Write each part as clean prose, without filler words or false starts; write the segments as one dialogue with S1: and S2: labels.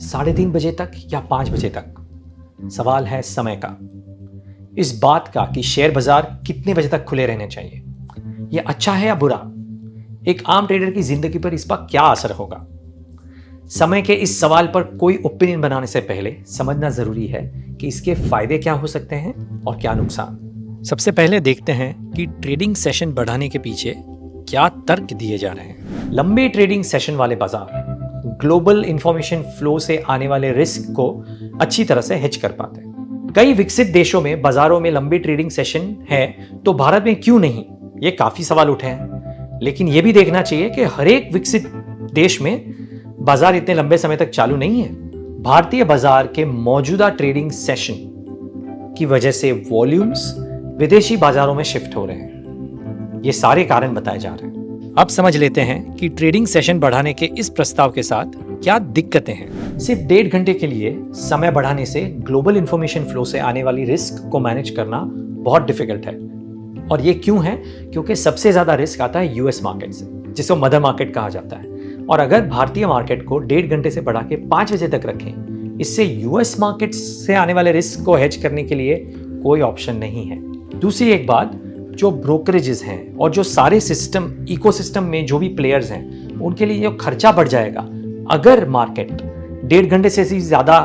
S1: 3:30 बजे तक या 5 बजे तक? सवाल है समय का, इस बात का कि शेयर बाजार कितने बजे तक खुले रहने चाहिए। यह अच्छा है या बुरा? एक आम ट्रेडर की जिंदगी पर इसका क्या असर होगा? समय के इस सवाल पर कोई ओपिनियन बनाने से पहले समझना जरूरी है कि इसके फायदे क्या हो सकते हैं और क्या नुकसान। सबसे पहले देखते हैं कि ट्रेडिंग सेशन बढ़ाने के पीछे क्या तर्क दिए जा रहे हैं। लंबे ट्रेडिंग सेशन वाले बाजार ग्लोबल इंफॉर्मेशन फ्लो से आने वाले रिस्क को अच्छी तरह से हेज कर पाते हैं। कई विकसित देशों में बाजारों में लंबी ट्रेडिंग सेशन है, तो भारत में क्यों नहीं? ये काफी सवाल उठे हैं। लेकिन यह भी देखना चाहिए कि हर एक विकसित देश में बाजार इतने लंबे समय तक चालू नहीं है। भारतीय बाजार के मौजूदा ट्रेडिंग सेशन की वजह से वॉल्यूम्स विदेशी बाजारों में शिफ्ट हो रहे हैं। ये सारे कारण बताए जा रहे हैं। अब समझ लेते हैं कि ट्रेडिंग सेशन बढ़ाने के इस प्रस्ताव के साथ क्या दिक्कतें हैं। सिर्फ 1.5 घंटे के लिए समय बढ़ाने से ग्लोबल इंफॉर्मेशन फ्लो से आने वाली रिस्क को मैनेज करना बहुत डिफिकल्ट है। और ये क्यों है? क्योंकि सबसे ज्यादा रिस्क आता है यूएस मार्केट से, जिसको मदर मार्केट कहा जाता है। और अगर भारतीय मार्केट को 1.5 घंटे से बढ़ा के 5 बजे तक रखें, इससे यूएस मार्केट से आने वाले रिस्क को हेज करने के लिए कोई ऑप्शन नहीं है। दूसरी एक बात, जो ब्रोकरेजेस हैं और जो सारे सिस्टम इकोसिस्टम में जो भी प्लेयर्स हैं, उनके लिए जो खर्चा बढ़ जाएगा अगर मार्केट 1.5 घंटे से ज्यादा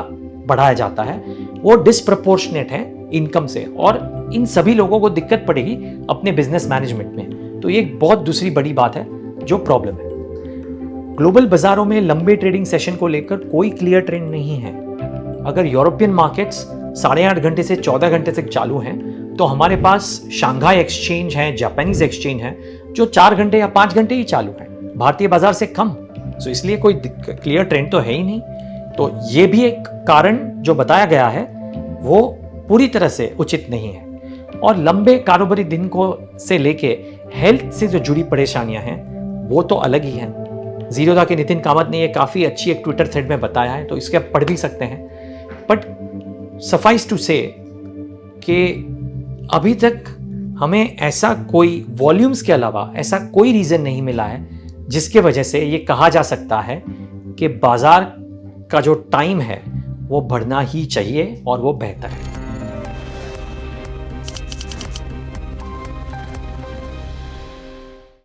S1: बढ़ाया जाता है, वो डिस्प्रपोर्शनेट है इनकम से, और इन सभी लोगों को दिक्कत पड़ेगी अपने बिजनेस मैनेजमेंट में। तो ये एक बहुत दूसरी बड़ी बात है जो प्रॉब्लम है। ग्लोबल बाजारों में लंबे ट्रेडिंग सेशन को लेकर कोई क्लियर ट्रेंड नहीं है। अगर यूरोपियन मार्केट्स 8.5 घंटे से 14 घंटे तक चालू हैं, तो हमारे पास शंघाई एक्सचेंज है, जापानीज एक्सचेंज है, जो 4 घंटे या 5 घंटे ही चालू है, भारतीय बाजार से कम। तो इसलिए कोई क्लियर ट्रेंड तो है ही नहीं। तो ये भी एक कारण जो बताया गया है वो पूरी तरह से उचित नहीं है। और लंबे कारोबारी दिन को से लेके हेल्थ से जो जुड़ी परेशानियां हैं वो तो अलग ही हैं। जीरोधा के नितिन कामत ने ये काफी अच्छी एक ट्विटर थ्रेड में बताया है, तो इसके आप पढ़ भी सकते हैं। बट सफाइस टू से कि अभी तक हमें ऐसा कोई वॉल्यूम्स के अलावा ऐसा कोई रीजन नहीं मिला है जिसके वजह से ये कहा जा सकता है कि बाजार का जो टाइम है वो बढ़ना ही चाहिए और वो बेहतर है।